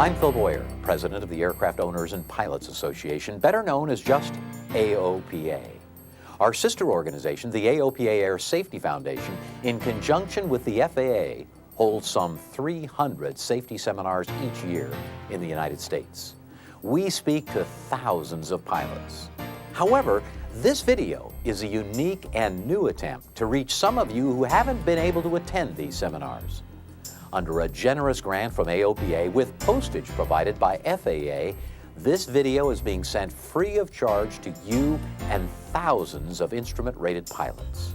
I'm Phil Boyer, president of the Aircraft Owners and Pilots Association, better known as just AOPA. Our sister organization, the AOPA Air Safety Foundation, in conjunction with the FAA, holds some 300 safety seminars each year in the United States. We speak to thousands of pilots. However, this video is a unique and new attempt to reach some of you who haven't been able to attend these seminars. Under a generous grant from AOPA with postage provided by FAA, this video is being sent free of charge to you and thousands of instrument-rated pilots.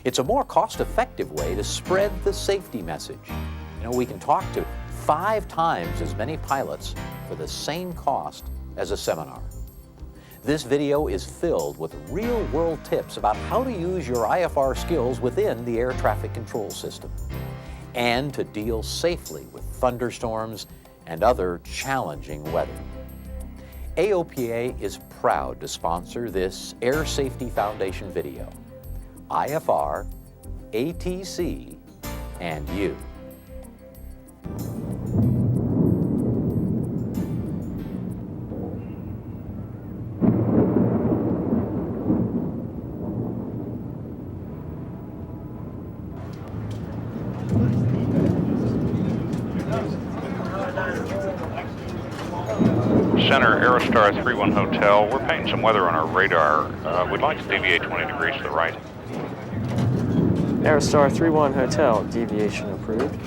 It's a more cost-effective way to spread the safety message. You know, we can talk to 5 times as many pilots for the same cost as a seminar. This video is filled with real-world tips about how to use your IFR skills within the air traffic control system and to deal safely with thunderstorms and other challenging weather. AOPA is proud to sponsor this Air Safety Foundation video. IFR, ATC, and you. Center, Aerostar 31 Hotel. We're painting some weather on our radar. We'd like to deviate 20 degrees to the right. Aerostar 31 Hotel, deviation approved.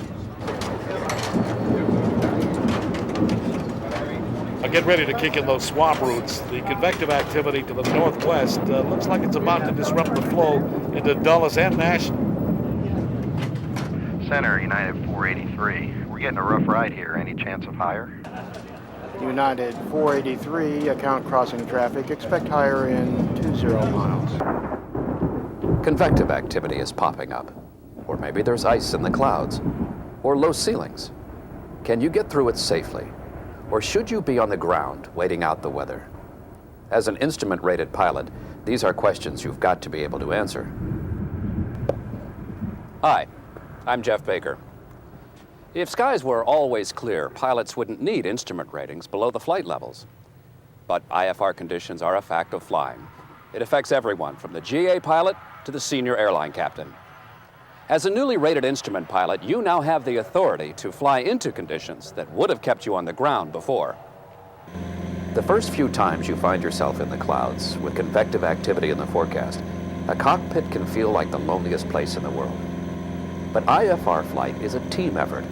Get ready to kick in those swap routes. The convective activity to the northwest looks like it's about to disrupt the flow into Dulles and Nashville. Center, United 483. We're getting a rough ride here. Any chance of higher? United 483, account crossing traffic. Expect higher in 20 miles. Convective activity is popping up. Or maybe there's ice in the clouds. Or low ceilings. Can you get through it safely? Or should you be on the ground waiting out the weather? As an instrument-rated pilot, these are questions you've got to be able to answer. Hi, I'm Jeff Baker. If skies were always clear, pilots wouldn't need instrument ratings below the flight levels. But IFR conditions are a fact of flying. It affects everyone, from the GA pilot to the senior airline captain. As a newly rated instrument pilot, you now have the authority to fly into conditions that would have kept you on the ground before. The first few times you find yourself in the clouds with convective activity in the forecast, a cockpit can feel like the loneliest place in the world. But IFR flight is a team effort,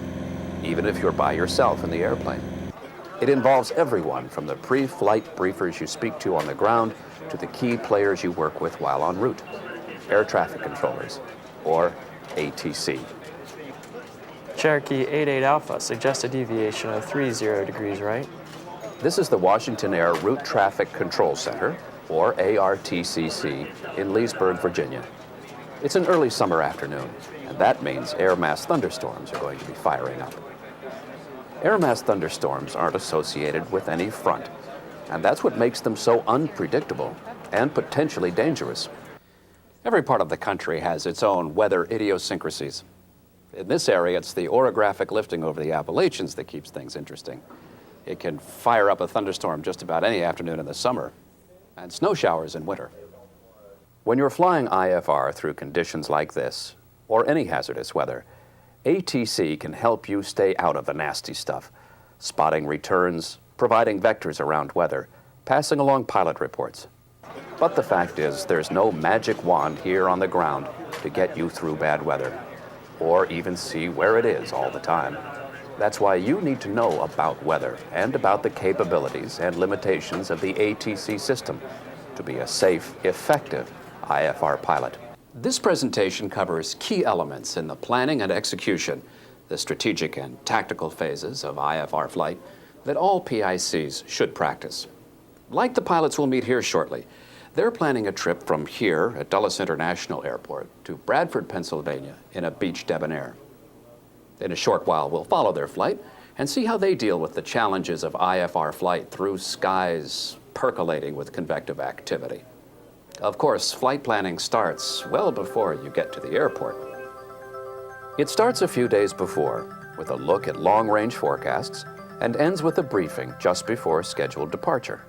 even if you're by yourself in the airplane. It involves everyone from the pre-flight briefers you speak to on the ground to the key players you work with while en route, air traffic controllers, or ATC. Cherokee 88 Alpha, suggest a deviation of 30 degrees right. This is the Washington Air Route Traffic Control Center, or ARTCC, in Leesburg, Virginia. It's an early summer afternoon, and that means air mass thunderstorms are going to be firing up. Air mass thunderstorms aren't associated with any front, and that's what makes them so unpredictable and potentially dangerous. Every part of the country has its own weather idiosyncrasies. In this area, it's the orographic lifting over the Appalachians that keeps things interesting. It can fire up a thunderstorm just about any afternoon in the summer, and snow showers in winter. When you're flying IFR through conditions like this, or any hazardous weather, ATC can help you stay out of the nasty stuff, spotting returns, providing vectors around weather, passing along pilot reports. But the fact is, there's no magic wand here on the ground to get you through bad weather, or even see where it is all the time. That's why you need to know about weather and about the capabilities and limitations of the ATC system to be a safe, effective IFR pilot. This presentation covers key elements in the planning and execution, the strategic and tactical phases of IFR flight that all PICs should practice. Like the pilots we'll meet here shortly, they're planning a trip from here at Dulles International Airport to Bradford, Pennsylvania in a Beech Debonair. In a short while, we'll follow their flight and see how they deal with the challenges of IFR flight through skies percolating with convective activity. Of course, flight planning starts well before you get to the airport. It starts a few days before with a look at long-range forecasts, and ends with a briefing just before scheduled departure.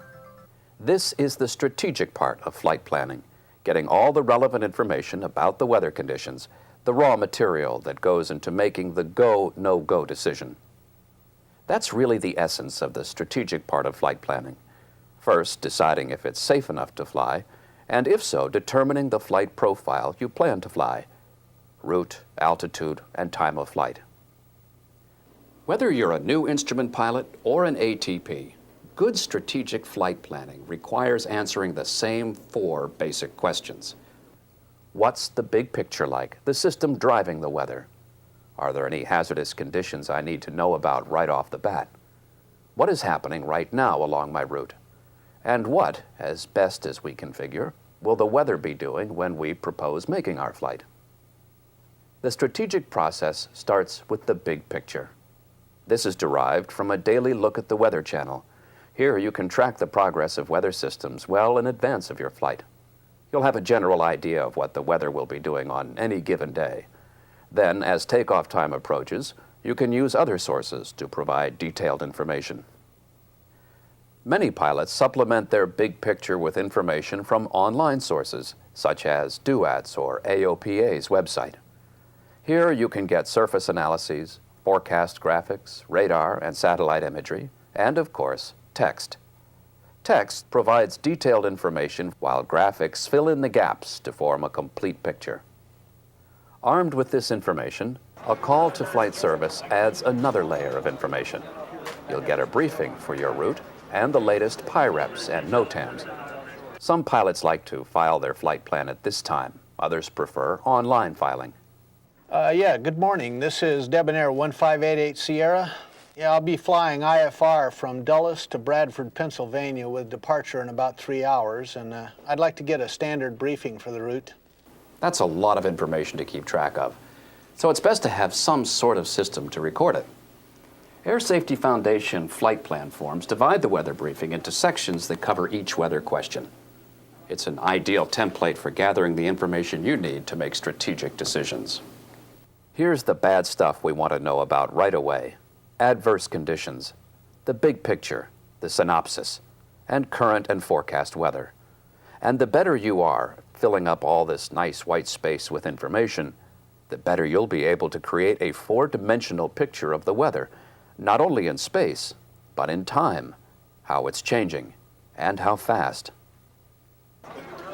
This is the strategic part of flight planning, getting all the relevant information about the weather conditions, the raw material that goes into making the go, no-go decision. That's really the essence of the strategic part of flight planning. First, deciding if it's safe enough to fly, and if so, determining the flight profile you plan to fly, route, altitude, and time of flight. Whether you're a new instrument pilot or an ATP, good strategic flight planning requires answering the same 4 basic questions. What's the big picture like, the system driving the weather? Are there any hazardous conditions I need to know about right off the bat? What is happening right now along my route? And what, as best as we can figure, will the weather be doing when we propose making our flight? The strategic process starts with the big picture. This is derived from a daily look at the Weather Channel. Here you can track the progress of weather systems well in advance of your flight. You'll have a general idea of what the weather will be doing on any given day. Then, as takeoff time approaches, you can use other sources to provide detailed information. Many pilots supplement their big picture with information from online sources, such as DUAT's or AOPA's website. Here you can get surface analyses, forecast graphics, radar and satellite imagery, and of course, text. Text provides detailed information while graphics fill in the gaps to form a complete picture. Armed with this information, a call to flight service adds another layer of information. You'll get a briefing for your route and the latest PIREPs and NOTAMs. Some pilots like to file their flight plan at this time. Others prefer online filing. Good morning. This is Debonair 1588 Sierra. I'll be flying IFR from Dulles to Bradford, Pennsylvania with departure in about 3 hours, and I'd like to get a standard briefing for the route. That's a lot of information to keep track of, so it's best to have some sort of system to record it. Air Safety Foundation flight plan forms divide the weather briefing into sections that cover each weather question. It's an ideal template for gathering the information you need to make strategic decisions. Here's the bad stuff we want to know about right away. Adverse conditions, the big picture, the synopsis, and current and forecast weather. And the better you are filling up all this nice white space with information, the better you'll be able to create a 4-dimensional picture of the weather, not only in space, but in time, how it's changing, and how fast.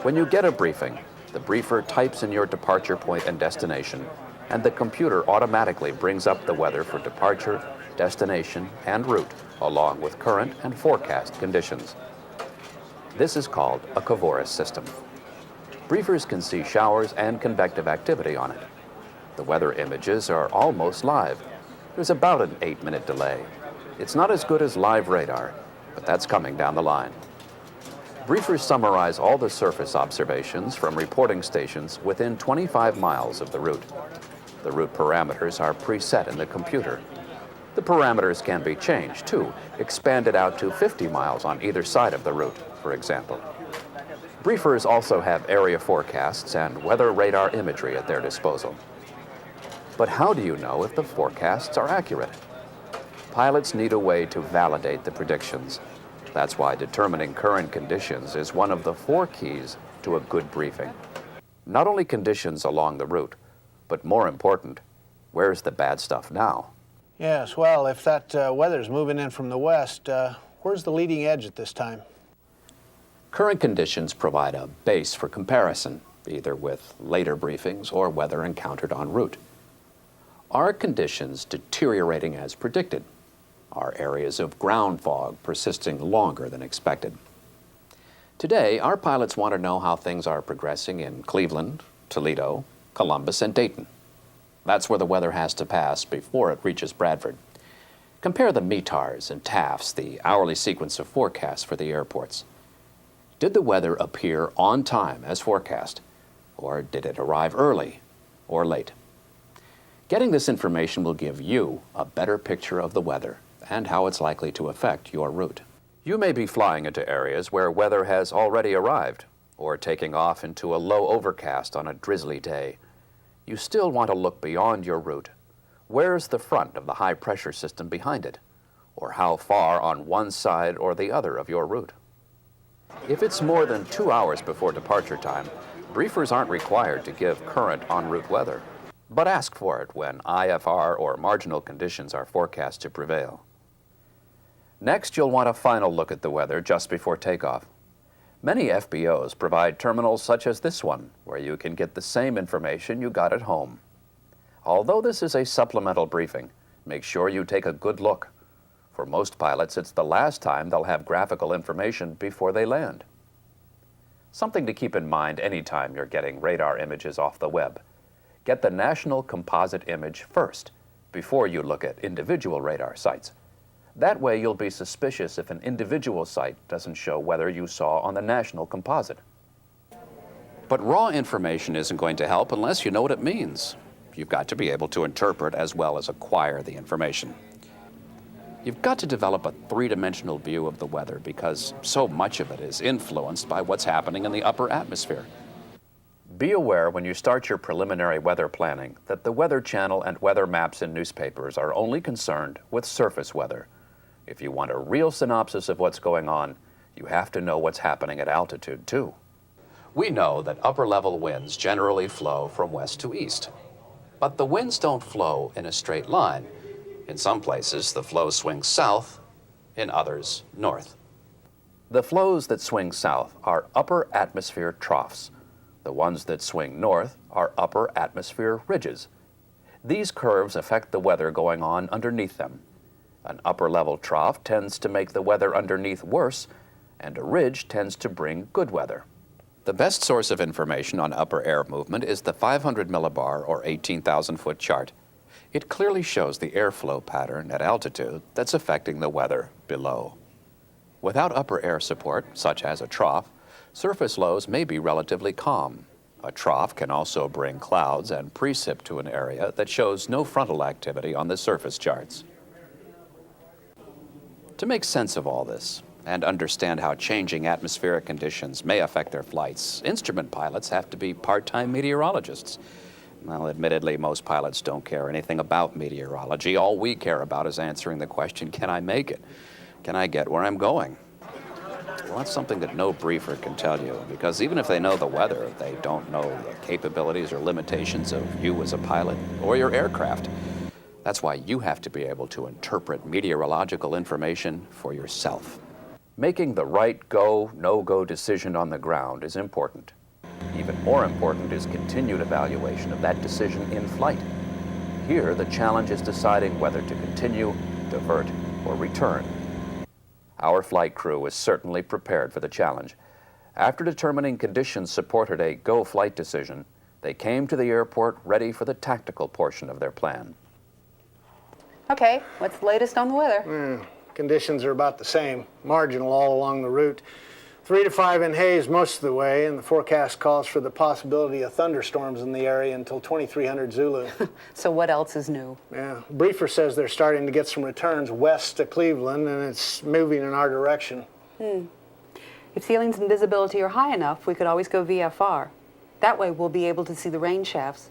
When you get a briefing, the briefer types in your departure point and destination, and the computer automatically brings up the weather for departure, destination, and route, along with current and forecast conditions. This is called a CAVORIS system. Briefers can see showers and convective activity on it. The weather images are almost live. There's about an 8-minute delay. It's not as good as live radar, but that's coming down the line. Briefers summarize all the surface observations from reporting stations within 25 miles of the route. The route parameters are preset in the computer. The parameters can be changed, too, expanded out to 50 miles on either side of the route, for example. Briefers also have area forecasts and weather radar imagery at their disposal. But how do you know if the forecasts are accurate? Pilots need a way to validate the predictions. That's why determining current conditions is one of the 4 keys to a good briefing. Not only conditions along the route, but more important, where's the bad stuff now? Yes, well, if that weather's moving in from the west, where's the leading edge at this time? Current conditions provide a base for comparison, either with later briefings or weather encountered en route. Are conditions deteriorating as predicted? Are areas of ground fog persisting longer than expected? Today, our pilots want to know how things are progressing in Cleveland, Toledo, Columbus, and Dayton. That's where the weather has to pass before it reaches Bradford. Compare the METARs and TAFs, the hourly sequence of forecasts for the airports. Did the weather appear on time as forecast, or did it arrive early or late? Getting this information will give you a better picture of the weather and how it's likely to affect your route. You may be flying into areas where weather has already arrived, or taking off into a low overcast on a drizzly day. You still want to look beyond your route. Where's the front of the high-pressure system behind it? or how far on one side or the other of your route. If it's more than 2 hours before departure time, briefers aren't required to give current en route weather, but ask for it when IFR or marginal conditions are forecast to prevail. Next, you'll want a final look at the weather just before takeoff. Many FBOs provide terminals such as this one, where you can get the same information you got at home. Although this is a supplemental briefing, make sure you take a good look. For most pilots, it's the last time they'll have graphical information before they land. Something to keep in mind anytime you're getting radar images off the web. Get the national composite image first, before you look at individual radar sites. That way you'll be suspicious if an individual site doesn't show weather you saw on the national composite. But raw information isn't going to help unless you know what it means. You've got to be able to interpret as well as acquire the information. You've got to develop a three-dimensional view of the weather because so much of it is influenced by what's happening in the upper atmosphere. Be aware when you start your preliminary weather planning that the Weather Channel and weather maps in newspapers are only concerned with surface weather. If you want a real synopsis of what's going on, you have to know what's happening at altitude too. We know that upper-level winds generally flow from west to east. But the winds don't flow in a straight line. In some places, the flow swings south, in others, north. The flows that swing south are upper atmosphere troughs. The ones that swing north are upper atmosphere ridges. These curves affect the weather going on underneath them. An upper-level trough tends to make the weather underneath worse, and a ridge tends to bring good weather. The best source of information on upper air movement is the 500 millibar or 18,000-foot chart. It clearly shows the airflow pattern at altitude that's affecting the weather below. Without upper air support, such as a trough, surface lows may be relatively calm. A trough can also bring clouds and precip to an area that shows no frontal activity on the surface charts. To make sense of all this and understand how changing atmospheric conditions may affect their flights, instrument pilots have to be part-time meteorologists. Well, admittedly, most pilots don't care anything about meteorology. All we care about is answering the question, can I make it? Can I get where I'm going? Well, that's something that no briefer can tell you, because even if they know the weather, they don't know the capabilities or limitations of you as a pilot or your aircraft. That's why you have to be able to interpret meteorological information for yourself. Making the right go, no-go decision on the ground is important. Even more important is continued evaluation of that decision in flight. Here, the challenge is deciding whether to continue, divert, or return. Our flight crew was certainly prepared for the challenge. After determining conditions supported a go flight decision, they came to the airport ready for the tactical portion of their plan. Okay, what's the latest on the weather? Conditions are about the same, marginal all along the route. 3 to 5 in haze most of the way, and the forecast calls for the possibility of thunderstorms in the area until 2300 Zulu. So what else is new? Yeah, briefer says they're starting to get some returns west to Cleveland, and it's moving in our direction. If ceilings and visibility are high enough, we could always go VFR. That way we'll be able to see the rain shafts.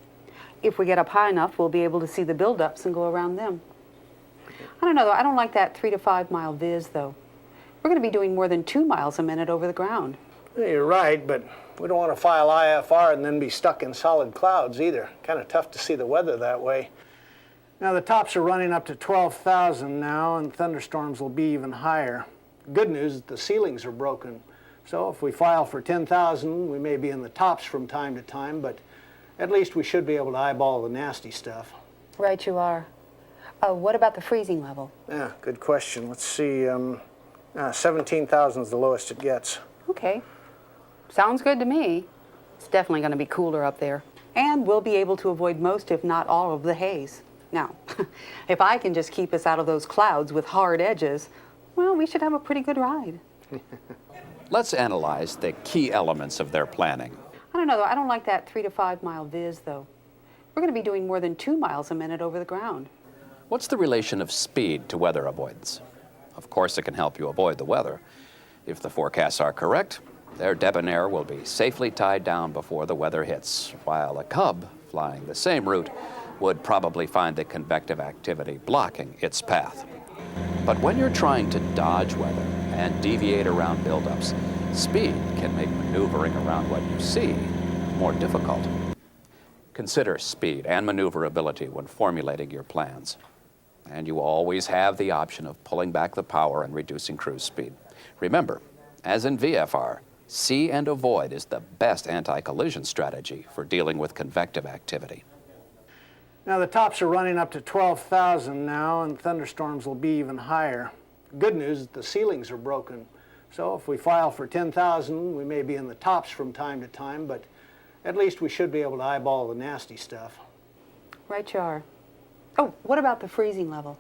If we get up high enough, we'll be able to see the buildups and go around them. I don't know, though. I don't like that 3 to 5 mile viz, though. We're going to be doing more than 2 miles a minute over the ground. Yeah, you're right, but we don't want to file IFR and then be stuck in solid clouds either. Kind of tough to see the weather that way. Now, the tops are running up to 12,000 now, and thunderstorms will be even higher. Good news is the ceilings are broken. So if we file for 10,000, we may be in the tops from time to time, but at least we should be able to eyeball the nasty stuff. Right you are. What about the freezing level? Yeah, good question. Let's see, 17,000 is the lowest it gets. Okay. Sounds good to me. It's definitely going to be cooler up there. And we'll be able to avoid most, if not all, of the haze. Now, if I can just keep us out of those clouds with hard edges, well, we should have a pretty good ride. Let's analyze the key elements of their planning. I don't know, though. I don't like that 3 to 5 mile viz, though. We're going to be doing more than 2 miles a minute over the ground. What's the relation of speed to weather avoidance? Of course, it can help you avoid the weather. If the forecasts are correct, their debonair will be safely tied down before the weather hits, while a Cub flying the same route would probably find the convective activity blocking its path. But when you're trying to dodge weather and deviate around buildups, speed can make maneuvering around what you see more difficult. Consider speed and maneuverability when formulating your plans. And you always have the option of pulling back the power and reducing cruise speed. Remember, as in VFR, see and avoid is the best anti-collision strategy for dealing with convective activity. Now the tops are running up to 12,000 now, and thunderstorms will be even higher. Good news is the ceilings are broken. So if we file for 10,000, we may be in the tops from time to time, but at least we should be able to eyeball the nasty stuff. Right you are. Oh, what about the freezing level?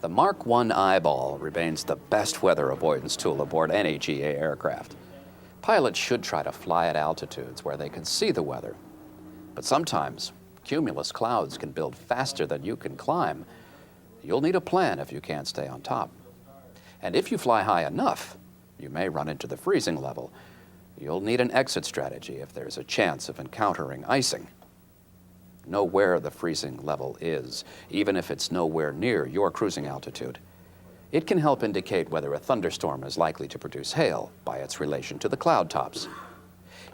The Mark I eyeball remains the best weather avoidance tool aboard any GA aircraft. Pilots should try to fly at altitudes where they can see the weather. But sometimes, cumulus clouds can build faster than you can climb. You'll need a plan if you can't stay on top. And if you fly high enough, you may run into the freezing level. You'll need an exit strategy if there's a chance of encountering icing. Know where the freezing level is, even if it's nowhere near your cruising altitude. It can help indicate whether a thunderstorm is likely to produce hail by its relation to the cloud tops.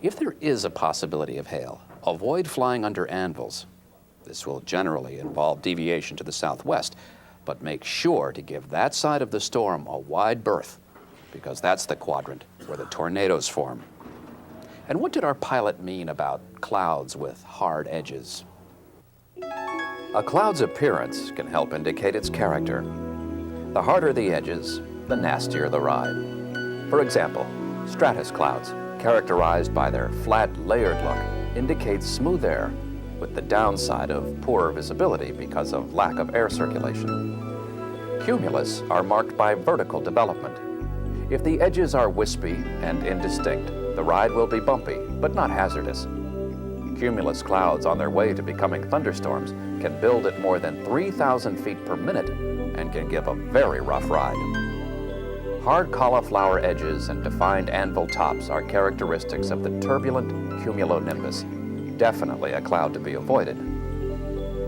If there is a possibility of hail, avoid flying under anvils. This will generally involve deviation to the southwest, but make sure to give that side of the storm a wide berth, because that's the quadrant where the tornadoes form. And what did our pilot mean about clouds with hard edges? A cloud's appearance can help indicate its character. The harder the edges, the nastier the ride. For example, stratus clouds, characterized by their flat, layered look, indicate smooth air, with the downside of poor visibility because of lack of air circulation. Cumulus are marked by vertical development. If the edges are wispy and indistinct, the ride will be bumpy, but not hazardous. Cumulus clouds on their way to becoming thunderstorms can build at more than 3,000 feet per minute and can give a very rough ride. Hard cauliflower edges and defined anvil tops are characteristics of the turbulent cumulonimbus, definitely a cloud to be avoided.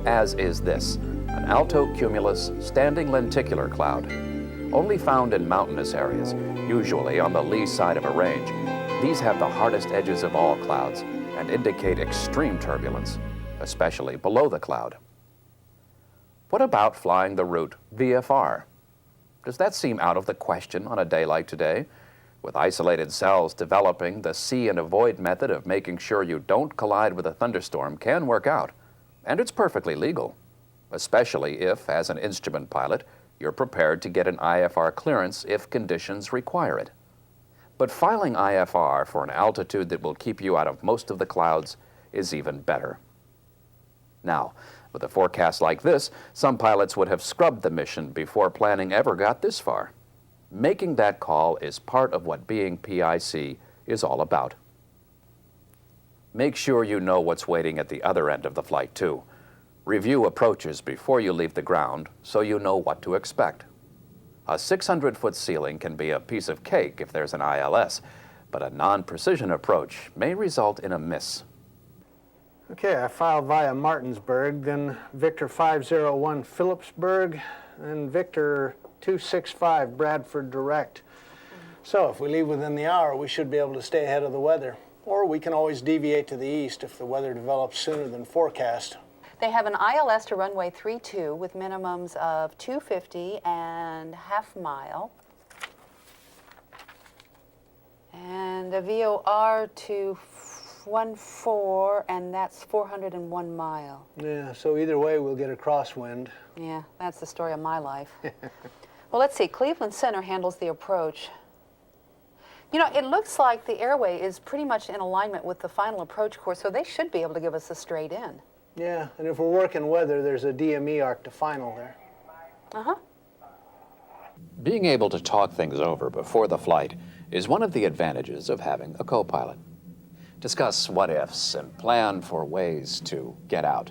As is this, an altocumulus standing lenticular cloud, only found in mountainous areas, usually on the lee side of a range. These have the hardest edges of all clouds and indicate extreme turbulence, especially below the cloud. What about flying the route VFR? Does that seem out of the question on a day like today? With isolated cells developing, the see and avoid method of making sure you don't collide with a thunderstorm can work out, and it's perfectly legal, especially if, as an instrument pilot, you're prepared to get an IFR clearance if conditions require it. But filing IFR for an altitude that will keep you out of most of the clouds is even better. Now, with a forecast like this, some pilots would have scrubbed the mission before planning ever got this far. Making that call is part of what being PIC is all about. Make sure you know what's waiting at the other end of the flight, too. Review approaches before you leave the ground so you know what to expect. A 600-foot ceiling can be a piece of cake if there's an ILS, but a non-precision approach may result in a miss. Okay, I filed via Martinsburg, then Victor 501 Phillipsburg, and Victor 265 Bradford Direct. So if we leave within the hour, we should be able to stay ahead of the weather. Or we can always deviate to the east if the weather develops sooner than forecast. They have an ILS to runway 32 with minimums of 250 and half mile. And a VOR to 14, and that's 401 mile. Yeah, so either way, we'll get a crosswind. Yeah, that's the story of my life. Well, let's see. Cleveland Center handles the approach. You know, it looks like the airway is pretty much in alignment with the final approach course, so they should be able to give us a straight in. Yeah, and if we're working weather, there's a DME arc to final there. Uh-huh. Being able to talk things over before the flight is one of the advantages of having a co-pilot. Discuss what-ifs and plan for ways to get out.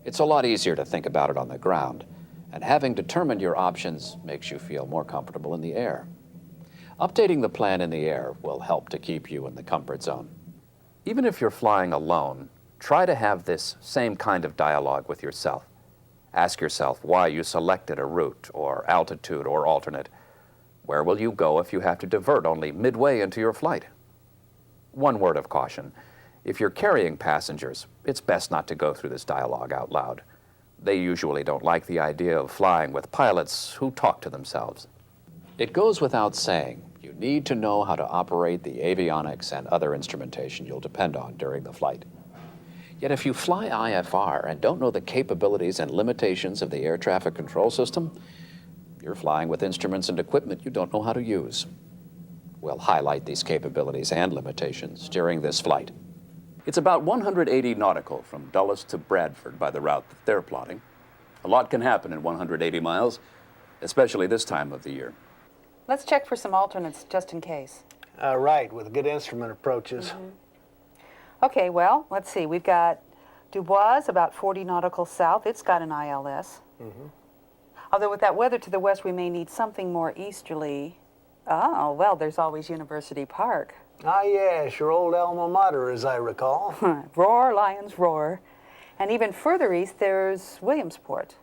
It's a lot easier to think about it on the ground, and having determined your options makes you feel more comfortable in the air. Updating the plan in the air will help to keep you in the comfort zone. Even if you're flying alone, try to have this same kind of dialogue with yourself. Ask yourself why you selected a route or altitude or alternate. Where will you go if you have to divert only midway into your flight? One word of caution. If you're carrying passengers, it's best not to go through this dialogue out loud. They usually don't like the idea of flying with pilots who talk to themselves. It goes without saying, you need to know how to operate the avionics and other instrumentation you'll depend on during the flight. Yet if you fly IFR and don't know the capabilities and limitations of the air traffic control system, you're flying with instruments and equipment you don't know how to use. We'll highlight these capabilities and limitations during this flight. It's about 180 nautical from Dulles to Bradford by the route that they're plotting. A lot can happen in 180 miles, especially this time of the year. Let's check for some alternates just in case. Right, with good instrument approaches. Okay, well, let's see. We've got Dubois, about 40 nautical south. It's got an ILS. Although with that weather to the west, we may need something more easterly. Oh, well, there's always University Park. Ah, yes, your old alma mater, as I recall. Roar, Lions, roar. And even further east, there's Williamsport.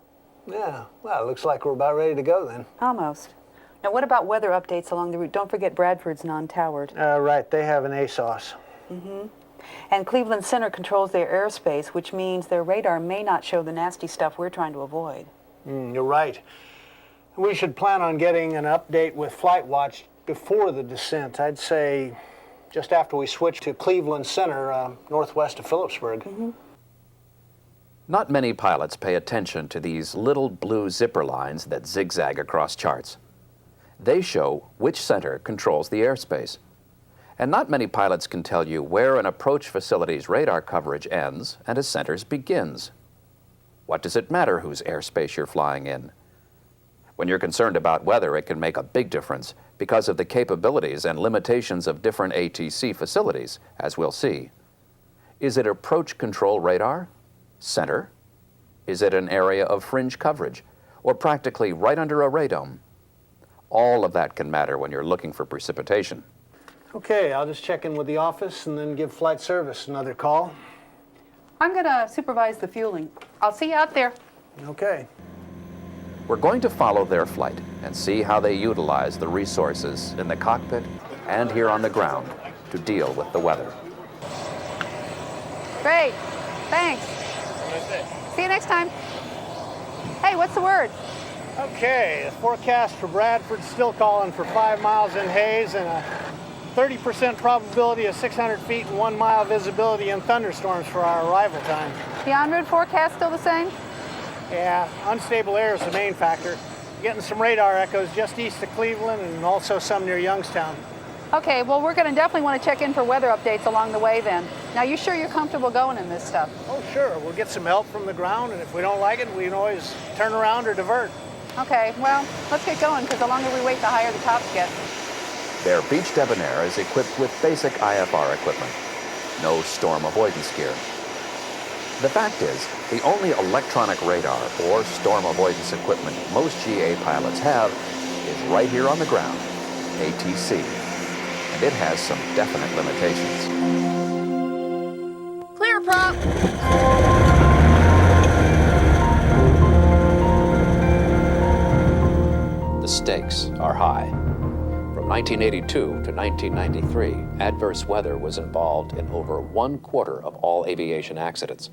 Yeah, well, looks like we're about ready to go then. Almost. Now, what about weather updates along the route? Don't forget Bradford's non-towered. Right, they have an ASOS. And Cleveland Center controls their airspace, which means their radar may not show the nasty stuff we're trying to avoid. You're right. We should plan on getting an update with Flight Watch before the descent. I'd say just after we switch to Cleveland Center, northwest of Phillipsburg. Not many pilots pay attention to these little blue zipper lines that zigzag across charts. They show which center controls the airspace. And not many pilots can tell you where an approach facility's radar coverage ends and a center's begins. What does it matter whose airspace you're flying in? When you're concerned about weather, it can make a big difference because of the capabilities and limitations of different ATC facilities, as we'll see. Is it approach control radar? Center? Is it an area of fringe coverage? Or practically right under a radome? All of that can matter when you're looking for precipitation. Okay, I'll just check in with the office and then give flight service another call. I'm going to supervise the fueling. I'll see you out there. Okay. We're going to follow their flight and see how they utilize the resources in the cockpit and here on the ground to deal with the weather. Great. Thanks. See you next time. Hey, what's the word? Okay, the forecast for Bradford's still calling for 5 miles in haze and a 30% probability of 600 feet and 1 mile visibility in thunderstorms for our arrival time. The en route forecast still the same? Yeah, unstable air is the main factor. Getting some radar echoes just east of Cleveland and also some near Youngstown. Okay, well, we're going to definitely want to check in for weather updates along the way then. Now, you sure you're comfortable going in this stuff? Oh, sure. We'll get some help from the ground, and if we don't like it, we can always turn around or divert. Okay, well, let's get going, because the longer we wait, the higher the tops get. Their Beach Debonair is equipped with basic IFR equipment. No storm avoidance gear. The fact is, the only electronic radar or storm avoidance equipment most GA pilots have is right here on the ground, ATC. And it has some definite limitations. Clear, prop! The stakes are high. From 1982 to 1993, adverse weather was involved in over 1/4 of all aviation accidents.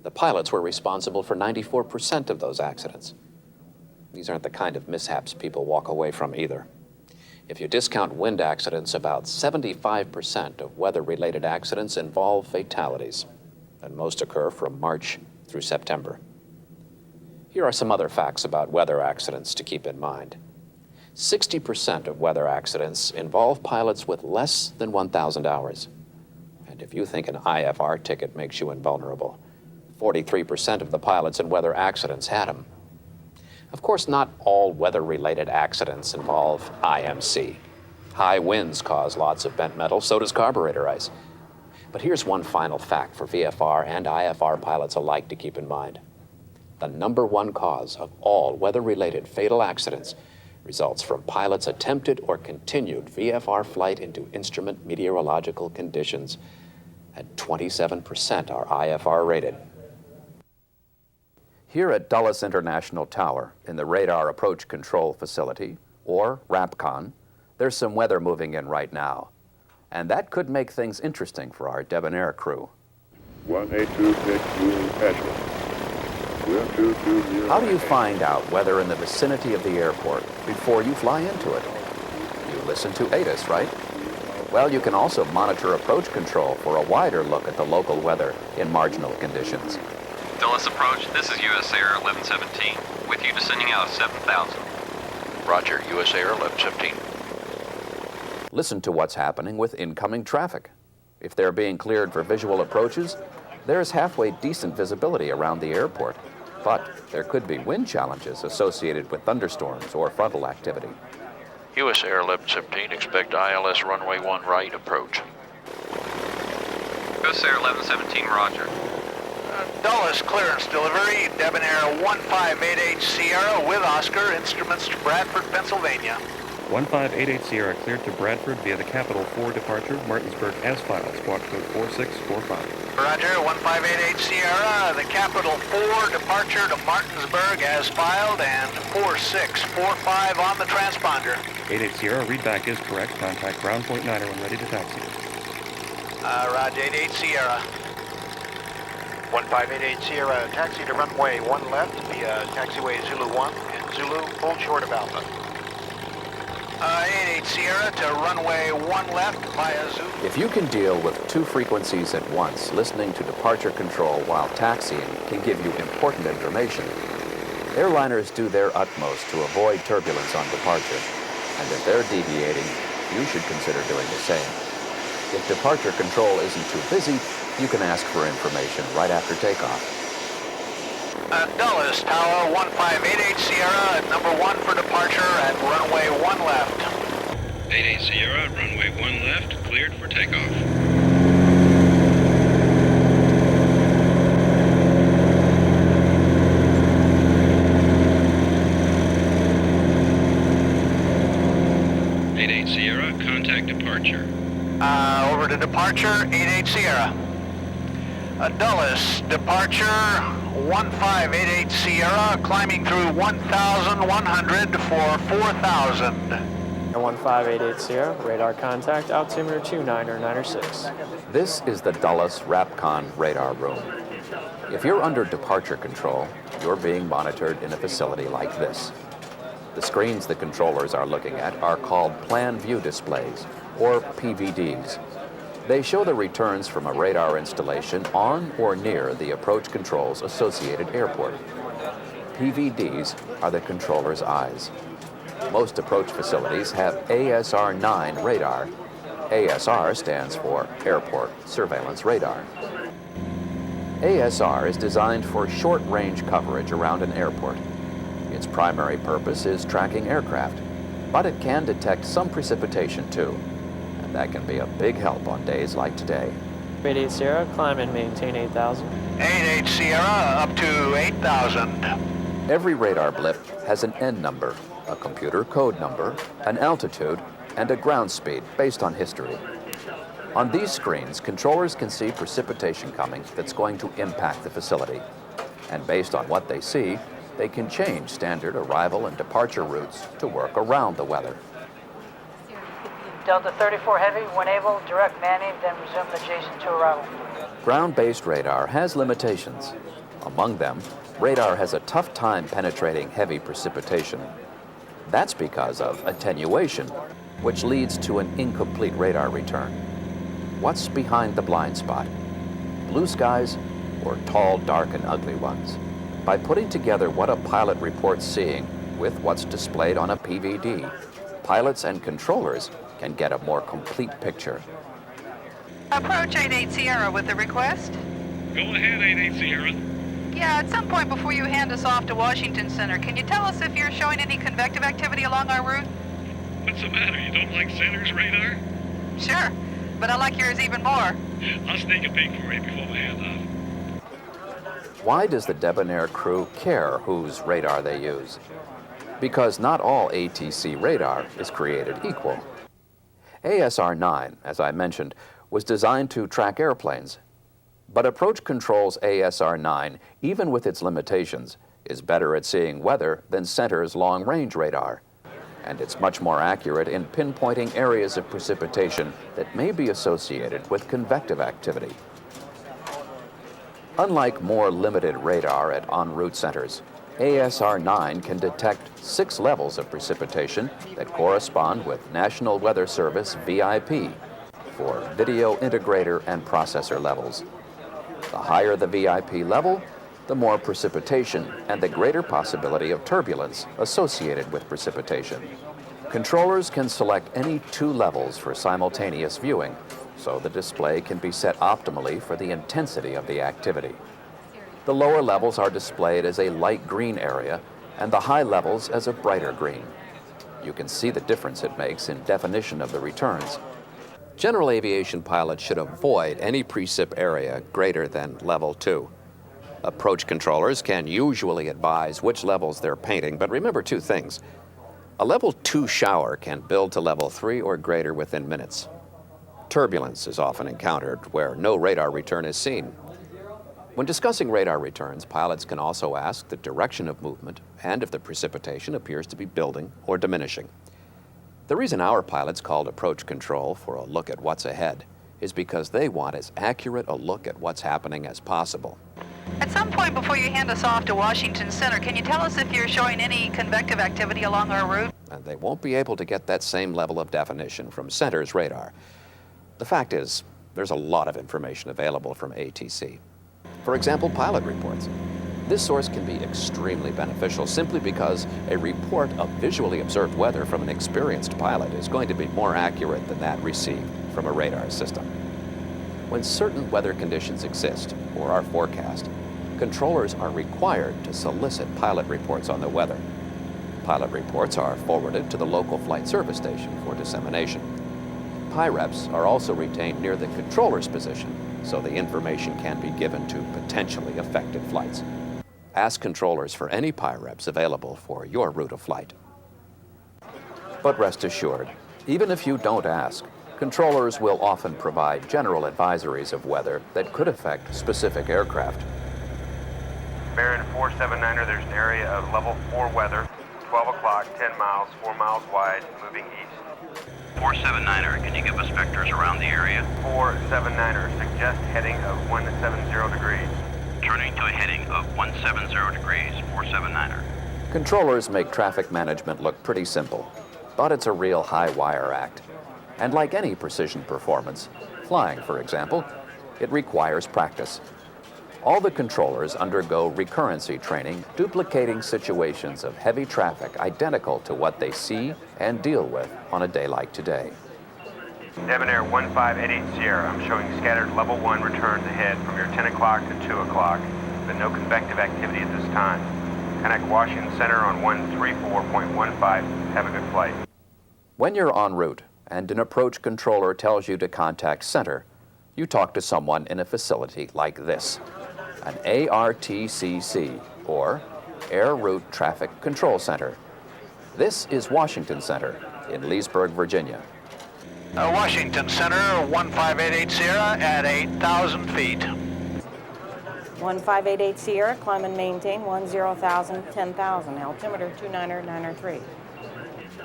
The pilots were responsible for 94% of those accidents. These aren't the kind of mishaps people walk away from either. If you discount wind accidents, about 75% of weather-related accidents involve fatalities, and most occur from March through September. Here are some other facts about weather accidents to keep in mind. 60% of weather accidents involve pilots with less than 1,000 hours. And if you think an IFR ticket makes you invulnerable, 43% of the pilots in weather accidents had them. Of course, not all weather-related accidents involve IMC. High winds cause lots of bent metal, so does carburetor ice. But here's one final fact for VFR and IFR pilots alike to keep in mind. The #1 cause of all weather-related fatal accidents results from pilots' attempted or continued VFR flight into instrument meteorological conditions, and 27% are IFR rated. Here at Dulles International Tower in the Radar Approach Control Facility, or RAPCON, there's some weather moving in right now. And that could make things interesting for our debonair crew. 1826 Zulu Petrol. How do you find out weather in the vicinity of the airport before you fly into it? You listen to ATIS, right? Well, you can also monitor approach control for a wider look at the local weather in marginal conditions. Dulles Approach, this is US Air 1117, with you descending out of 7,000. Roger, US Air 1117. Listen to what's happening with incoming traffic. If they're being cleared for visual approaches, there's halfway decent visibility around the airport. But there could be wind challenges associated with thunderstorms or frontal activity. US Air 1117, expect ILS runway 1 right approach. US Air 1117, roger. Dulles clearance delivery, Debonair 1588 Sierra with Oscar, instruments to Bradford, Pennsylvania. 1588 Sierra cleared to Bradford via the Capital 4 departure, Martinsburg as filed, squawk code 4645. Roger, 1588 Sierra, the Capital 4 departure to Martinsburg as filed, and 4645 on the transponder. 88 Sierra, readback is correct. Contact ground point 9 when ready to taxi. Roger, 88 Sierra. 1588 Sierra, taxi to runway 1 left via taxiway Zulu 1 and Zulu, full short of Alpha. 88 Sierra to runway 1 left via Zulu. If you can deal with two frequencies at once, listening to departure control while taxiing can give you important information. Airliners do their utmost to avoid turbulence on departure, and if they're deviating, you should consider doing the same. If departure control isn't too busy, you can ask for information right after takeoff. Dulles Tower 1588 Sierra, number 1 for departure at runway 1 left. 88 Sierra, runway 1 left, cleared for takeoff. Sierra, contact departure. Over to departure, 88 Sierra. Dulles, departure, 1588 Sierra, climbing through 1,100 for 4,000. 1588 Sierra, radar contact, altimeter 29906. This is the Dulles RAPCON radar room. If you're under departure control, you're being monitored in a facility like this. The screens the controllers are looking at are called Plan View Displays, or PVDs. They show the returns from a radar installation on or near the approach control's associated airport. PVDs are the controller's eyes. Most approach facilities have ASR-9 radar. ASR stands for Airport Surveillance Radar. ASR is designed for short-range coverage around an airport. Its primary purpose is tracking aircraft, but it can detect some precipitation too. And that can be a big help on days like today. 88 Sierra, climb and maintain 8,000. 88 Sierra, up to 8,000. Every radar blip has an N number, a computer code number, an altitude, and a ground speed based on history. On these screens, controllers can see precipitation coming that's going to impact the facility. And based on what they see, they can change standard arrival and departure routes to work around the weather. Delta 34 Heavy, when able, direct manning, then resume adjacent to arrival. Ground-based radar has limitations. Among them, radar has a tough time penetrating heavy precipitation. That's because of attenuation, which leads to an incomplete radar return. What's behind the blind spot? Blue skies or tall, dark, and ugly ones? By putting together what a pilot reports seeing with what's displayed on a PVD, pilots and controllers can get a more complete picture. Approach 88 Sierra with a request. Go ahead, 88 Sierra. Yeah, at some point before you hand us off to Washington Center, can you tell us if you're showing any convective activity along our route? What's the matter? You don't like Center's radar? Sure, but I like yours even more. I'll sneak a peek for you before we hand off. Why does the debonair crew care whose radar they use? Because not all ATC radar is created equal. ASR-9, as I mentioned, was designed to track airplanes. But Approach Control's ASR-9, even with its limitations, is better at seeing weather than Center's long-range radar. And it's much more accurate in pinpointing areas of precipitation that may be associated with convective activity. Unlike more limited radar at en route centers, ASR-9 can detect 6 levels of precipitation that correspond with National Weather Service VIP for video integrator and processor levels. The higher the VIP level, the more precipitation and the greater possibility of turbulence associated with precipitation. Controllers can select any 2 levels for simultaneous viewing, so the display can be set optimally for the intensity of the activity. The lower levels are displayed as a light green area and the high levels as a brighter green. You can see the difference it makes in definition of the returns. General aviation pilots should avoid any precip area greater than level 2. Approach controllers can usually advise which levels they're painting, but remember 2 things. A level 2 shower can build to level 3 or greater within minutes. Turbulence is often encountered where no radar return is seen. When discussing radar returns, pilots can also ask the direction of movement and if the precipitation appears to be building or diminishing. The reason our pilots called approach control for a look at what's ahead is because they want as accurate a look at what's happening as possible. At some point before you hand us off to Washington Center, can you tell us if you're showing any convective activity along our route? And they won't be able to get that same level of definition from Center's radar. The fact is, there's a lot of information available from ATC. For example, pilot reports. This source can be extremely beneficial simply because a report of visually observed weather from an experienced pilot is going to be more accurate than that received from a radar system. When certain weather conditions exist or are forecast, controllers are required to solicit pilot reports on the weather. Pilot reports are forwarded to the local flight service station for dissemination. PIREPs are also retained near the controller's position, so the information can be given to potentially affected flights. Ask controllers for any PIREPs available for your route of flight. But rest assured, even if you don't ask, controllers will often provide general advisories of weather that could affect specific aircraft. Baron 479er, there's an area of level 4 weather, 12 o'clock, 10 miles, 4 miles wide, moving east. 479er, can you give us vectors around the area? 479er, suggest heading of 170 degrees. Turning to a heading of 170 degrees, 479er. Controllers make traffic management look pretty simple, but it's a real high-wire act. And like any precision performance, flying, for example, it requires practice. All the controllers undergo recurrency training, duplicating situations of heavy traffic identical to what they see and deal with on a day like today. Debonair 1588 Sierra, I'm showing scattered level 1 returns ahead from your 10 o'clock to 2 o'clock, but no convective activity at this time. Connect Washington Center on 134.15. Have a good flight. When you're en route and an approach controller tells you to contact Center, you talk to someone in a facility like this, an ARTCC, or Air Route Traffic Control Center. This is Washington Center in Leesburg, Virginia. Washington Center, 1588 Sierra at 8,000 feet. 1588 Sierra, climb and maintain 10,000, 10,000, altimeter 29093.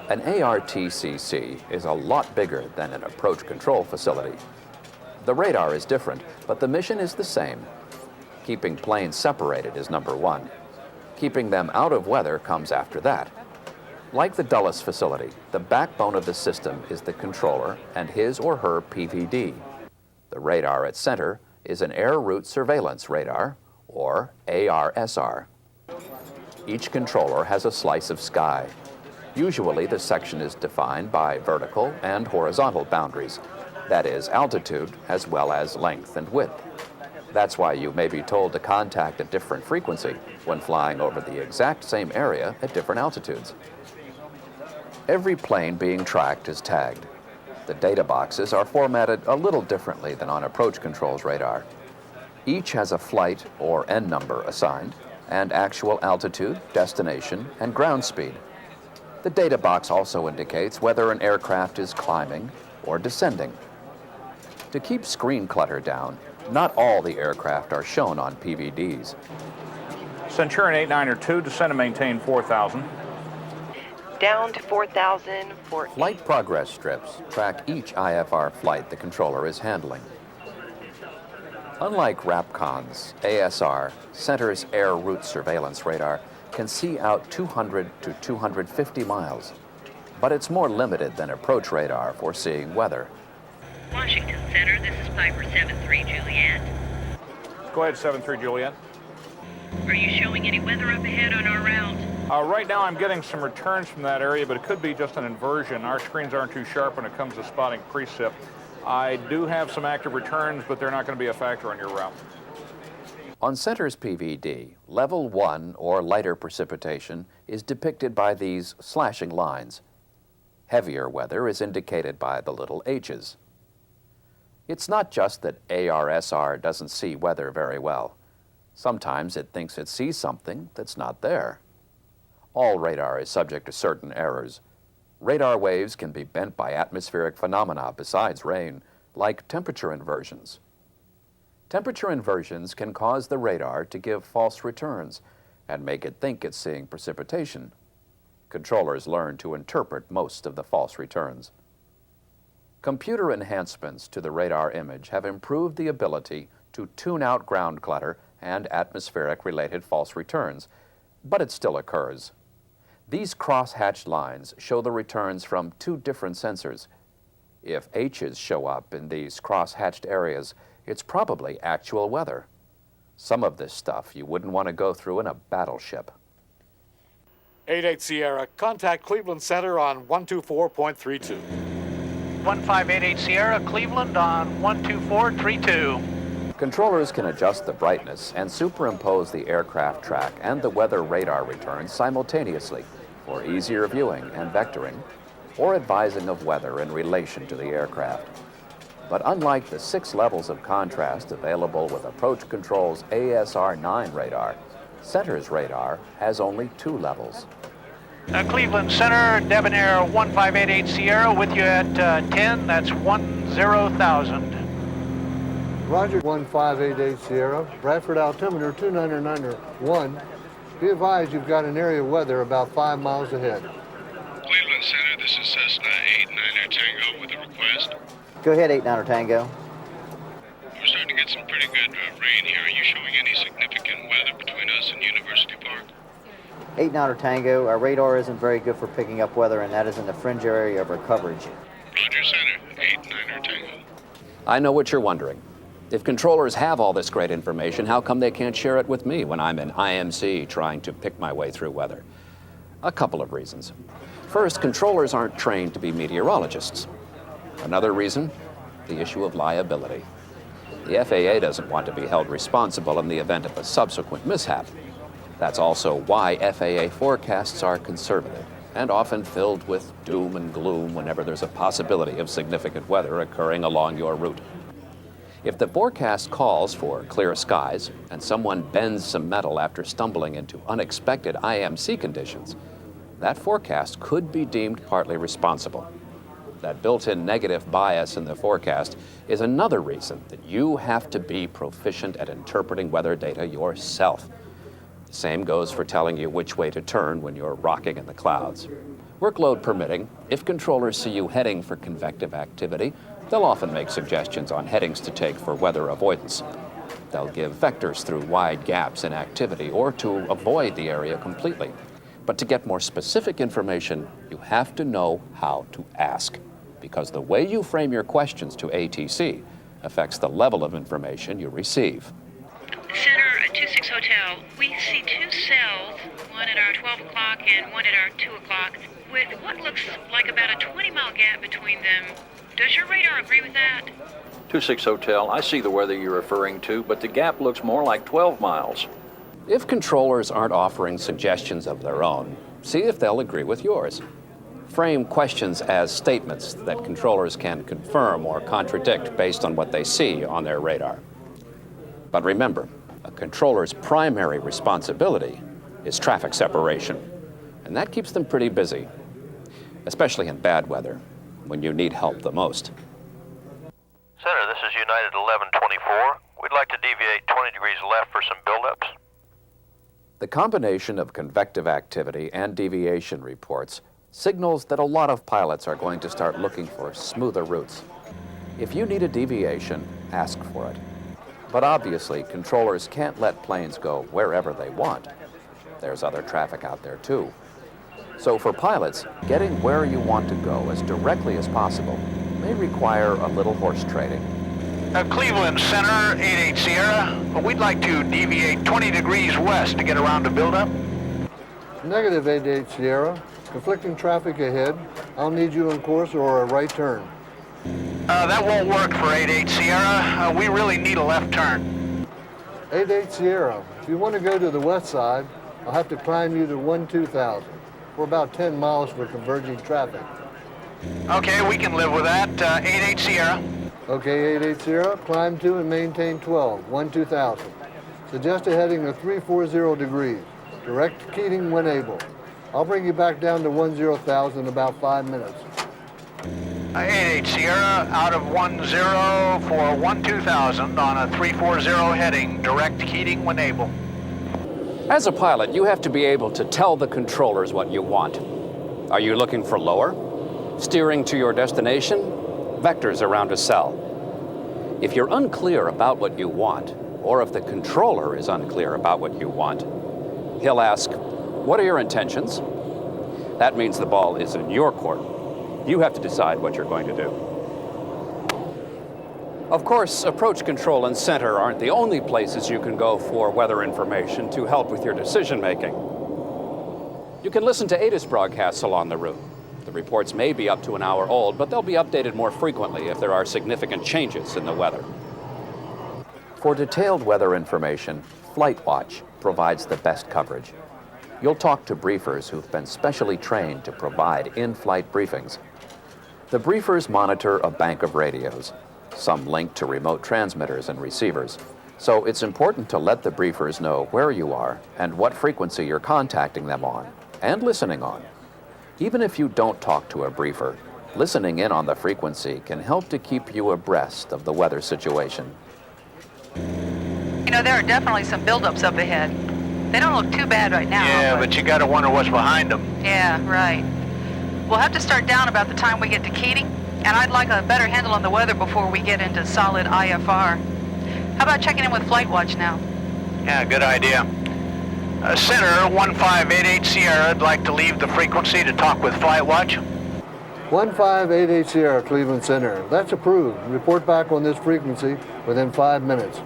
An ARTCC is a lot bigger than an approach control facility. The radar is different, but the mission is the same. Keeping planes separated is number 1. Keeping them out of weather comes after that. Like the Dulles facility, the backbone of the system is the controller and his or her PVD. The radar at Center is an Air Route Surveillance Radar, or ARSR. Each controller has a slice of sky. Usually the section is defined by vertical and horizontal boundaries, that is, altitude as well as length and width. That's why you may be told to contact a different frequency when flying over the exact same area at different altitudes. Every plane being tracked is tagged. The data boxes are formatted a little differently than on approach control's radar. Each has a flight or N number assigned, and actual altitude, destination, and ground speed. The data box also indicates whether an aircraft is climbing or descending. To keep screen clutter down, Not all the aircraft are shown on PVDs. Centurion 8902, descend and maintain 4,000. Down to 4,000 for Flight progress strips track each IFR flight the controller is handling. Unlike RAPCON's ASR, Center's Air Route Surveillance Radar can see out 200 to 250 miles, but it's more limited than approach radar for seeing weather. Washington Center, this is Piper 73 Juliet. Go ahead, 73 Juliet. Are you showing any weather up ahead on our route? Right now I'm getting some returns from that area, but it could be just an inversion. Our screens aren't too sharp when it comes to spotting precip. I do have some active returns, but they're not going to be a factor on your route. On Center's PVD, level 1 or lighter precipitation is depicted by these slashing lines. Heavier weather is indicated by the little H's. It's not just that ARSR doesn't see weather very well. Sometimes it thinks it sees something that's not there. All radar is subject to certain errors. Radar waves can be bent by atmospheric phenomena besides rain, like temperature inversions. Temperature inversions can cause the radar to give false returns and make it think it's seeing precipitation. Controllers learn to interpret most of the false returns. Computer enhancements to the radar image have improved the ability to tune out ground clutter and atmospheric-related false returns, but it still occurs. These cross-hatched lines show the returns from two different sensors. If H's show up in these cross-hatched areas, it's probably actual weather. Some of this stuff you wouldn't want to go through in a battleship. 88 Sierra, contact Cleveland Center on 124.32. 1588 Sierra, Cleveland on 12432. Controllers can adjust the brightness and superimpose the aircraft track and the weather radar returns simultaneously for easier viewing and vectoring, or advising of weather in relation to the aircraft. But unlike the 6 levels of contrast available with Approach Control's ASR-9 radar, Center's radar has only 2 levels. Cleveland Center, Debonair 1588 Sierra with you at 10, that's 10,000. Roger, 1588 Sierra, Bradford altimeter 2991. Be advised you've got an area of weather about 5 miles ahead. Cleveland Center, this is Cessna 89er Tango with a request. Go ahead, 89er Tango. We're starting to get some pretty good rain here. Are you showing any significant weather between us and University Park? 89er Tango, our radar isn't very good for picking up weather, and that is in the fringe area of our coverage. Roger, Center, 89er Tango. I know what you're wondering. If controllers have all this great information, how come they can't share it with me when I'm in IMC trying to pick my way through weather? A couple of reasons. First, controllers aren't trained to be meteorologists. Another reason, the issue of liability. The FAA doesn't want to be held responsible in the event of a subsequent mishap. That's also why FAA forecasts are conservative and often filled with doom and gloom whenever there's a possibility of significant weather occurring along your route. If the forecast calls for clear skies and someone bends some metal after stumbling into unexpected IMC conditions, that forecast could be deemed partly responsible. That built-in negative bias in the forecast is another reason that you have to be proficient at interpreting weather data yourself. The same goes for telling you which way to turn when you're rocking in the clouds. Workload permitting, if controllers see you heading for convective activity, they'll often make suggestions on headings to take for weather avoidance. They'll give vectors through wide gaps in activity or to avoid the area completely. But to get more specific information, you have to know how to ask, because the way you frame your questions to ATC affects the level of information you receive. Center, 26 Hotel, we see 2 cells, one at our 12 o'clock and one at our 2 o'clock, with what looks like about a 20-mile gap between them. Does your radar agree with that? 26 Hotel, I see the weather you're referring to, but the gap looks more like 12 miles. If controllers aren't offering suggestions of their own, see if they'll agree with yours. Frame questions as statements that controllers can confirm or contradict based on what they see on their radar. But remember, a controller's primary responsibility is traffic separation, and that keeps them pretty busy, especially in bad weather, when you need help the most. Center, this is United 1124 We'd like to deviate 20 degrees left for some buildups. The combination of convective activity and deviation reports signals that a lot of pilots are going to start looking for smoother routes. If you need a deviation, ask for it. But obviously, controllers can't let planes go wherever they want. There's other traffic out there too. So for pilots, getting where you want to go as directly as possible may require a little horse trading. Cleveland Center, 88 Sierra. We'd like to deviate 20 degrees west to get around to buildup. Negative 88 Sierra. Conflicting traffic ahead. I'll need you in course or a right turn. That won't work for 88 Sierra. We really need a left turn. 88 Sierra. If you want to go to the west side, I'll have to climb you to 12,000. We're about 10 miles for converging traffic. Okay, we can live with that. 88 Sierra. Okay, 88 Sierra, climb to and maintain 12,000. Suggest a heading of 340 degrees. Direct Keating when able. I'll bring you back down to 10,000 in about 5 minutes. 88 Sierra, out of 10 for 12,000 on a 340 heading. Direct Keating when able. As a pilot, you have to be able to tell the controllers what you want. Are you looking for lower? Steering to your destination? Vectors around a cell. If you're unclear about what you want, or if the controller is unclear about what you want, he'll ask, "What are your intentions?" That means the ball is in your court. You have to decide what you're going to do. Of course, approach control and center aren't the only places you can go for weather information to help with your decision making. You can listen to ATIS broadcasts along the route. The reports may be up to an hour old, but they'll be updated more frequently if there are significant changes in the weather. For detailed weather information, FlightWatch provides the best coverage. You'll talk to briefers who've been specially trained to provide in-flight briefings. The briefers monitor a bank of radios, some linked to remote transmitters and receivers. So it's important to let the briefers know where you are and what frequency you're contacting them on and listening on. Even if you don't talk to a briefer, listening in on the frequency can help to keep you abreast of the weather situation. You know, there are definitely some buildups up ahead. They don't look too bad right now. Yeah, but you gotta wonder what's behind them. Yeah, right. We'll have to start down about the time we get to Keating, and I'd like a better handle on the weather before we get into solid IFR. How about checking in with FlightWatch now? Yeah, good idea. Center, 1588 Sierra, I'd like to leave the frequency to talk with FlightWatch. 1588 Sierra, Cleveland Center. That's approved. Report back on this frequency within 5 minutes.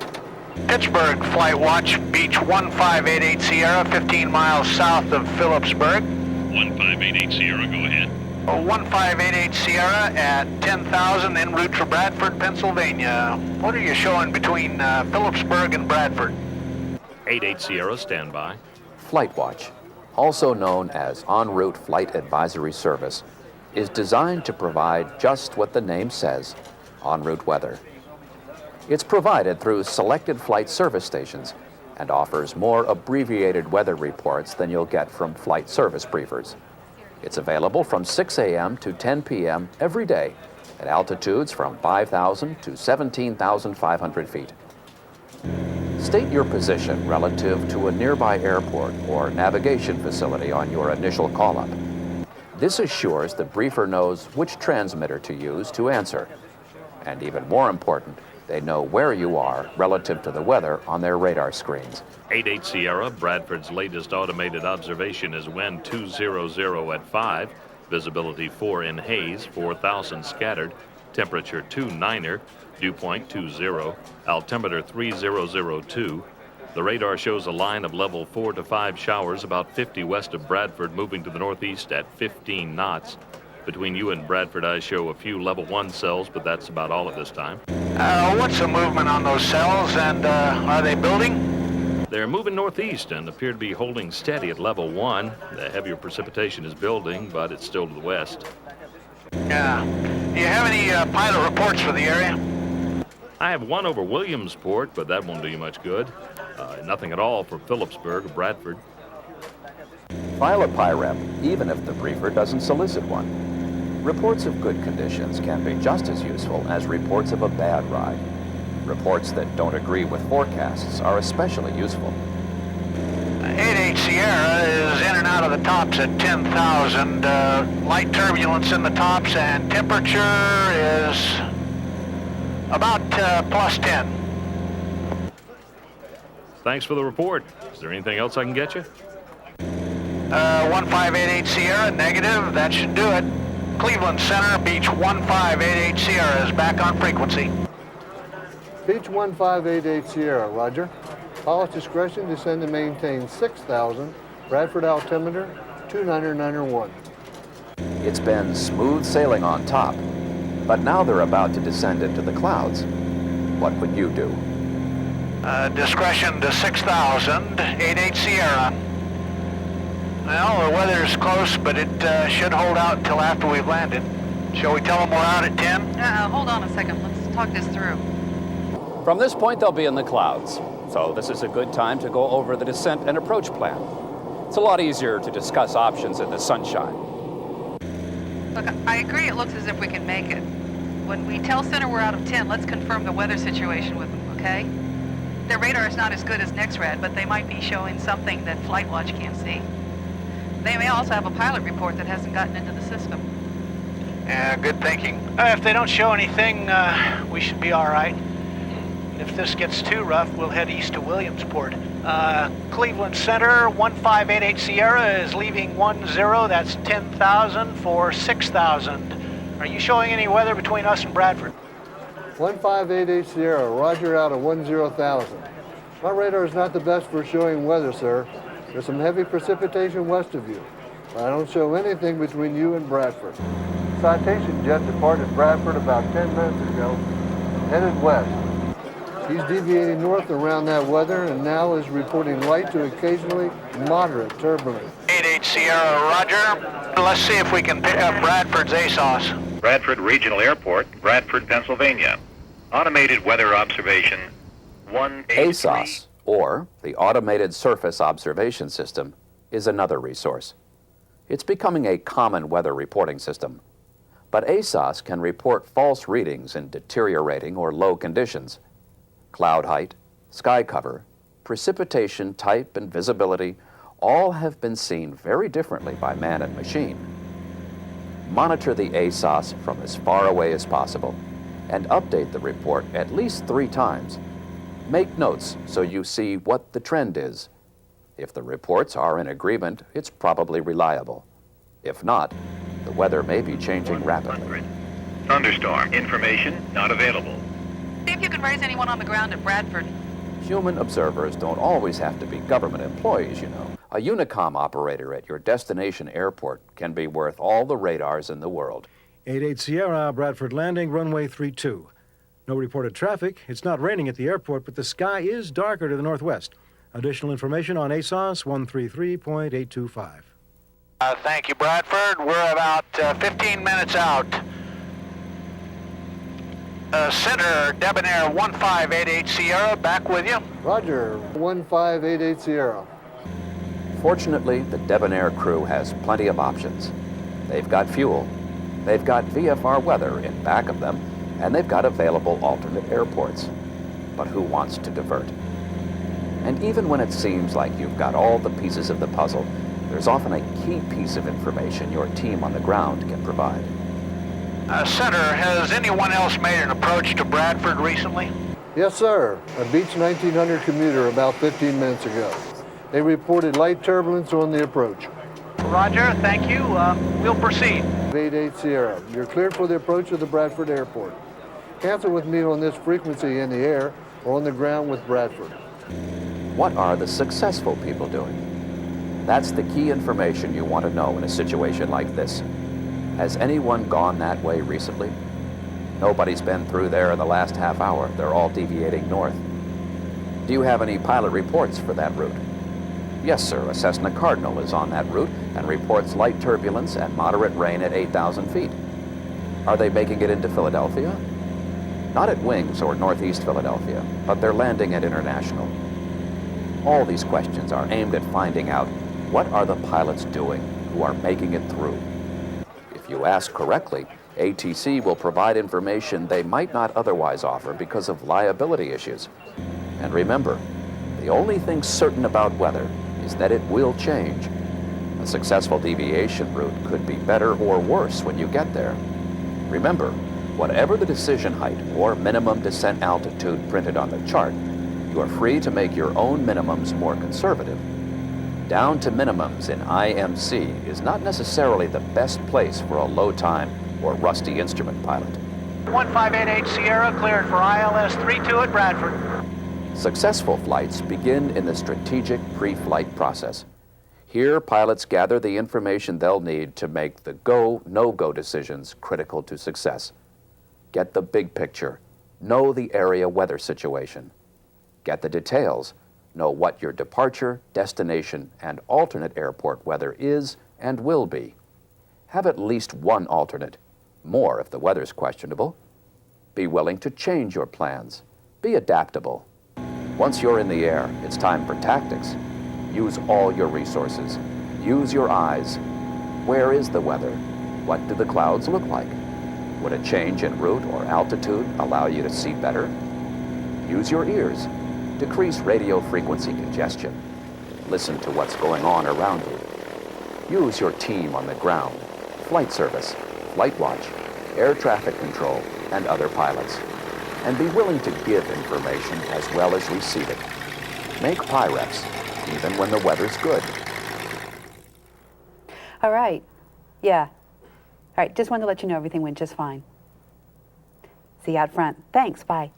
Pittsburgh, FlightWatch, Beach 1588 Sierra, 15 miles south of Phillipsburg. 1588 Sierra, go ahead. 1588 Sierra at 10,000 en route for Bradford, Pennsylvania. What are you showing between Phillipsburg and Bradford? 88 Sierra, stand by. FlightWatch, also known as En Route Flight Advisory Service, is designed to provide just what the name says, en route weather. It's provided through selected flight service stations and offers more abbreviated weather reports than you'll get from flight service briefers. It's available from 6 a.m. to 10 p.m. every day at altitudes from 5,000 to 17,500 feet. State your position relative to a nearby airport or navigation facility on your initial call-up. This assures the briefer knows which transmitter to use to answer. And even more important, they know where you are relative to the weather on their radar screens. 88 Sierra, Bradford's latest automated observation is wind 200 at 5, visibility 4 in haze, 4,000 scattered, temperature 29er, dew point 20, altimeter 3002. The radar shows a line of level 4 to 5 showers about 50 west of Bradford, moving to the northeast at 15 knots. Between you and Bradford, I show a few level 1 cells, but that's about all at this time. What's the movement on those cells, and are they building? They're moving northeast and appear to be holding steady at level 1. The heavier precipitation is building, but it's still to the west. Yeah. Do you have any pilot reports for the area? I have one over Williamsport, but that won't do you much good. Nothing at all for Phillipsburg or Bradford. File a PIREP, even if the briefer doesn't solicit one. Reports of good conditions can be just as useful as reports of a bad ride. Reports that don't agree with forecasts are especially useful. 88 Sierra is in and out of the tops at 10,000. Light turbulence in the tops, and temperature is about plus 10. Thanks for the report. Is there anything else I can get you? 1588 Sierra, negative. That should do it. Cleveland Center, Beach 1588 Sierra is back on frequency. Beach 1588 Sierra, roger. Pilot's discretion, descend to maintain 6,000. Bradford altimeter 29901. It's been smooth sailing on top, but now they're about to descend into the clouds. What would you do? Discretion to 6,000, 88 Sierra. Well, the weather's close, but it should hold out until after we've landed. Shall we tell them we're out at 10? Hold on a second. Let's talk this through. From this point, they'll be in the clouds, so this is a good time to go over the descent and approach plan. It's a lot easier to discuss options in the sunshine. Look, I agree it looks as if we can make it. When we tell Center we're out of 10, let's confirm the weather situation with them, okay? Their radar is not as good as NEXRAD, but they might be showing something that FlightWatch can't see. They may also have a pilot report that hasn't gotten into the system. Yeah, good thinking. If they don't show anything, we should be all right. If this gets too rough, we'll head east to Williamsport. Cleveland Center, 1588 Sierra is leaving 10. That's 10,000 for 6,000. Are you showing any weather between us and Bradford? 1588 Sierra, roger out of 10,000. My radar is not the best for showing weather, sir. There's some heavy precipitation west of you. I don't show anything between you and Bradford. Citation jet departed Bradford about 10 minutes ago, headed west. He's deviating north around that weather and now is reporting light to occasionally moderate turbulence. 88 Sierra, roger. Let's see if we can pick up Bradford's ASOS. Bradford Regional Airport, Bradford, Pennsylvania. Automated weather observation 183. ASOS, or the Automated Surface Observation System, is another resource. It's becoming a common weather reporting system. But ASOS can report false readings in deteriorating or low conditions. Cloud height, sky cover, precipitation type, and visibility all have been seen very differently by man and machine. Monitor the ASOS from as far away as possible and update the report at least 3 times. Make notes so you see what the trend is. If the reports are in agreement, it's probably reliable. If not, the weather may be changing rapidly. Thunderstorm. Information not available. See if you can raise anyone on the ground at Bradford. Human observers don't always have to be government employees, you know. A Unicom operator at your destination airport can be worth all the radars in the world. 88 Sierra, Bradford landing, runway 32. No reported traffic. It's not raining at the airport, but the sky is darker to the northwest. Additional information on ASOS 133.825. Thank you, Bradford. We're about 15 minutes out. Center, Debonair 1588 Sierra, back with you. Roger, 1588 Sierra. Fortunately, the Debonair crew has plenty of options. They've got fuel, they've got VFR weather in back of them, and they've got available alternate airports. But who wants to divert? And even when it seems like you've got all the pieces of the puzzle, there's often a key piece of information your team on the ground can provide. Center, has anyone else made an approach to Bradford recently? Yes, sir. A Beech 1900 commuter about 15 minutes ago. They reported light turbulence on the approach. Roger, thank you. We'll proceed. 88 Sierra, you're cleared for the approach of the Bradford Airport. Cancel with me on this frequency in the air or on the ground with Bradford. What are the successful people doing? That's the key information you want to know in a situation like this. Has anyone gone that way recently? Nobody's been through there in the last half hour. They're all deviating north. Do you have any pilot reports for that route? Yes, sir. A Cessna Cardinal is on that route and reports light turbulence and moderate rain at 8,000 feet. Are they making it into Philadelphia? Not at Wings or Northeast Philadelphia, but they're landing at International. All these questions are aimed at finding out what are the pilots doing who are making it through. If you ask correctly, ATC will provide information they might not otherwise offer because of liability issues. And remember, the only thing certain about weather is that it will change. A successful deviation route could be better or worse when you get there. Remember, whatever the decision height or minimum descent altitude printed on the chart, you are free to make your own minimums more conservative. Down to minimums in IMC is not necessarily the best place for a low time or rusty instrument pilot. 1588 Sierra cleared for ILS 32 at Bradford. Successful flights begin in the strategic pre-flight process. Here, pilots gather the information they'll need to make the go, no-go decisions critical to success. Get the big picture. Know the area weather situation. Get the details. Know what your departure, destination, and alternate airport weather is and will be. Have at least one alternate, more if the weather's questionable. Be willing to change your plans. Be adaptable. Once you're in the air, it's time for tactics. Use all your resources. Use your eyes. Where is the weather? What do the clouds look like? Would a change in route or altitude allow you to see better? Use your ears. Decrease radio frequency congestion. Listen to what's going on around you. Use your team on the ground, flight service, flight watch, air traffic control, and other pilots. And be willing to give information as well as receive it. Make PIREPs, even when the weather's good. All right. Yeah. All right, just wanted to let you know everything went just fine. See you out front. Thanks, bye.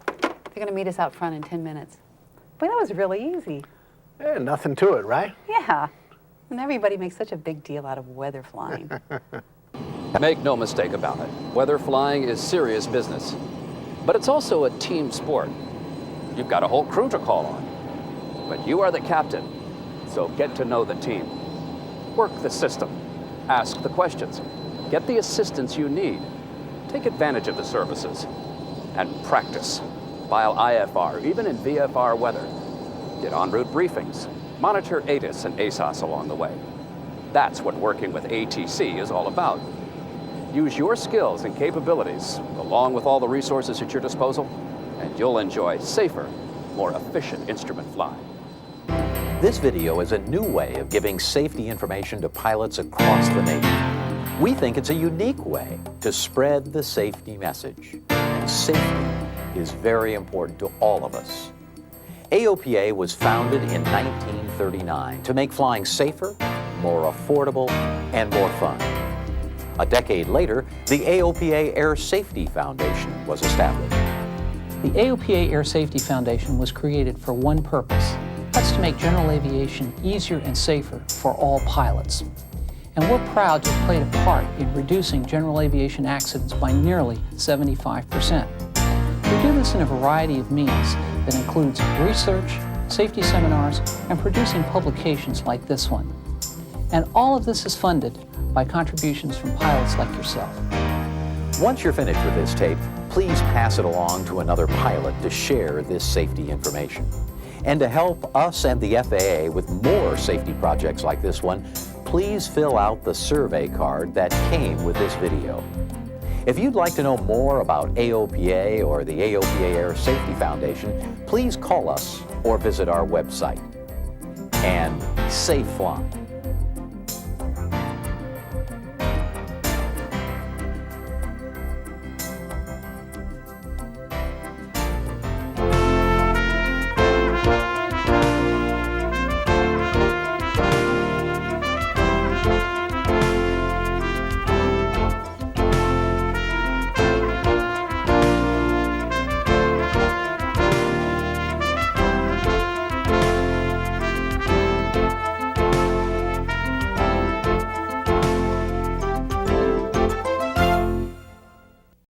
They're going to meet us out front in 10 minutes. Boy, that was really easy. Yeah, nothing to it, right? Yeah. And everybody makes such a big deal out of weather flying. Make no mistake about it. Weather flying is serious business. But it's also a team sport. You've got a whole crew to call on. But you are the captain, so get to know the team. Work the system. Ask the questions. Get the assistance you need. Take advantage of the services. And practice. File IFR, even in VFR weather. Get en route briefings. Monitor ATIS and ASOS along the way. That's what working with ATC is all about. Use your skills and capabilities, along with all the resources at your disposal, and you'll enjoy safer, more efficient instrument flying. This video is a new way of giving safety information to pilots across the nation. We think it's a unique way to spread the safety message. And safety is very important to all of us. AOPA was founded in 1939 to make flying safer, more affordable, and more fun. A decade later, the AOPA Air Safety Foundation was established. The AOPA Air Safety Foundation was created for one purpose. That's to make general aviation easier and safer for all pilots. And we're proud to have played a part in reducing general aviation accidents by nearly 75%. We do this in a variety of means that includes research, safety seminars, and producing publications like this one. And all of this is funded by contributions from pilots like yourself. Once you're finished with this tape, please pass it along to another pilot to share this safety information. And to help us and the FAA with more safety projects like this one, please fill out the survey card that came with this video. If you'd like to know more about AOPA or the AOPA Air Safety Foundation, please call us or visit our website. And safe flying.